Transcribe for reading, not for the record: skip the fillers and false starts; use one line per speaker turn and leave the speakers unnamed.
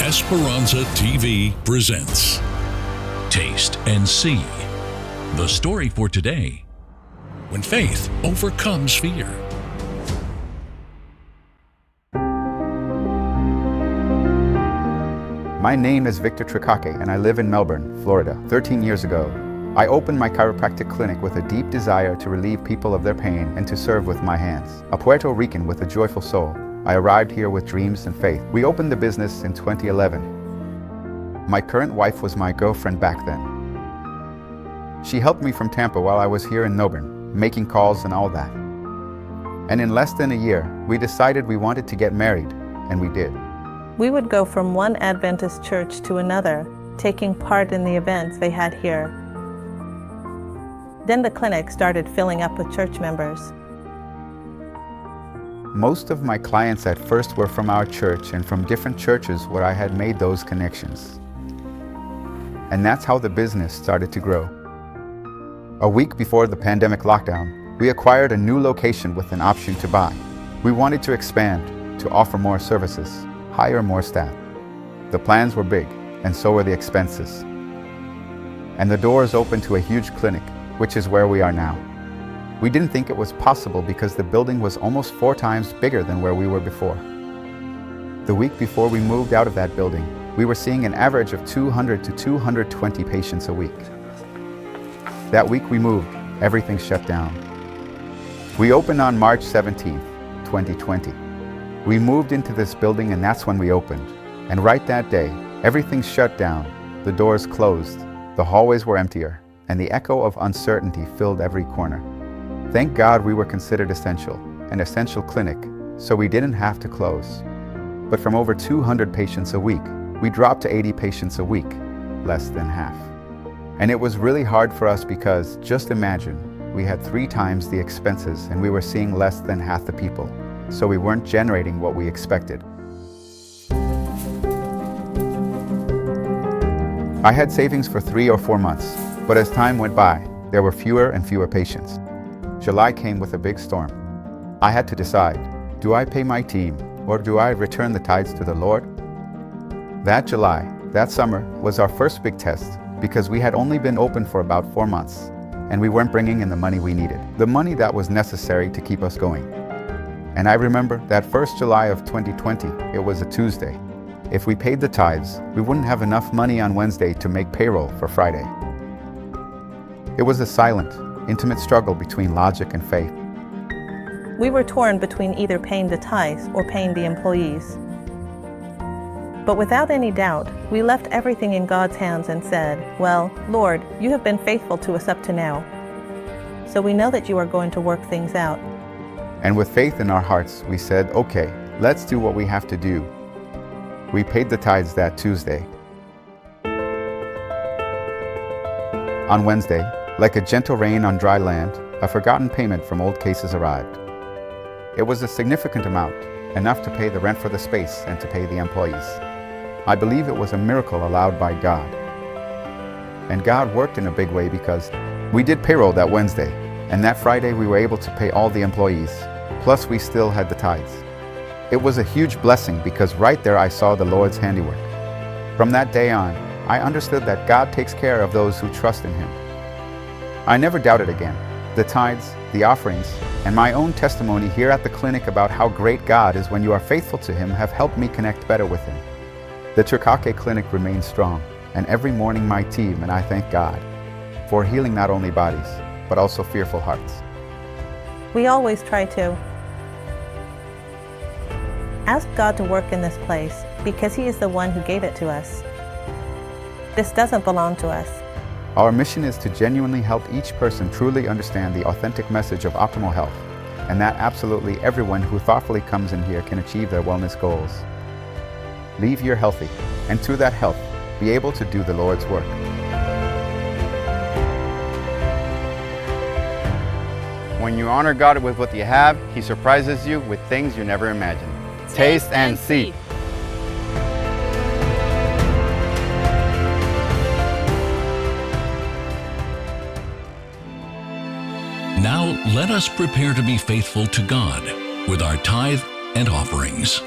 Esperanza TV presents Taste and See. The story for today: when faith overcomes fear.
My name is Victor Tricake, and I live in Melbourne, Florida. 13 years ago, I opened my chiropractic clinic with a deep desire to relieve people of their pain and to serve with my hands. A Puerto Rican with a joyful soul, I arrived here with dreams and faith. We opened the business in 2011. My current wife was my girlfriend back then. She helped me from Tampa while I was here in Melbourne, making calls and all that. And in less than a year, we decided we wanted to get married, and we did.
We would go from one Adventist church to another, taking part in the events they had here. Then the clinic started filling up with church members.
Most of my clients at first were from our church and from different churches where I had made those connections. And that's how the business started to grow. A week before the pandemic lockdown, we acquired a new location with an option to buy. We wanted to expand, to offer more services, hire more staff. The plans were big, and so were the expenses. And the doors opened to a huge clinic, which is where we are now. We didn't think it was possible because the building was almost 4 times bigger than where we were before. The week before we moved out of that building, we were seeing an average of 200 to 220 patients a week. That week we moved, everything shut down. We opened on March 17th, 2020. We moved into this building, and that's when we opened. And right that day, everything shut down, the doors closed, the hallways were emptier, and the echo of uncertainty filled every corner. Thank God we were considered essential, an essential clinic, so we didn't have to close. But from over 200 patients a week, we dropped to 80 patients a week, less than half. And it was really hard for us because, just imagine, we had 3 times the expenses and we were seeing less than half the people, so we weren't generating what we expected. I had savings for 3 or 4 months, but as time went by, there were fewer and fewer patients. July came with a big storm. I had to decide, do I pay my team or do I return the tithes to the Lord? That July, that summer, was our first big test because we had only been open for about 4 months and we weren't bringing in the money we needed, the money that was necessary to keep us going. And I remember that first July of 2020, it was a Tuesday. If we paid the tithes, we wouldn't have enough money on Wednesday to make payroll for Friday. It was a silent, intimate struggle between logic and faith.
We were torn between either paying the tithes or paying the employees. But without any doubt, we left everything in God's hands and said, well, Lord, you have been faithful to us up to now. So we know that you are going to work things out.
And with faith in our hearts, we said, okay, let's do what we have to do. We paid the tithes that Tuesday. On Wednesday, like a gentle rain on dry land, a forgotten payment from old cases arrived. It was a significant amount, enough to pay the rent for the space and to pay the employees. I believe it was a miracle allowed by God. And God worked in a big way because we did payroll that Wednesday, and that Friday we were able to pay all the employees, plus we still had the tithes. It was a huge blessing because right there I saw the Lord's handiwork. From that day on, I understood that God takes care of those who trust in Him. I never doubted again. The tithes, the offerings, and my own testimony here at the clinic about how great God is when you are faithful to Him have helped me connect better with Him. The Tricake Clinic remains strong, and every morning my team and I thank God for healing not only bodies, but also fearful hearts.
We always try to ask God to work in this place because He is the one who gave it to us. This doesn't belong to us.
Our mission is to genuinely help each person truly understand the authentic message of optimal health, and that absolutely everyone who thoughtfully comes in here can achieve their wellness goals. Leave here healthy, and through that health, be able to do the Lord's work.
When you honor God with what you have, He surprises you with things you never imagined. Taste and see.
Now let us prepare to be faithful to God with our tithe and offerings.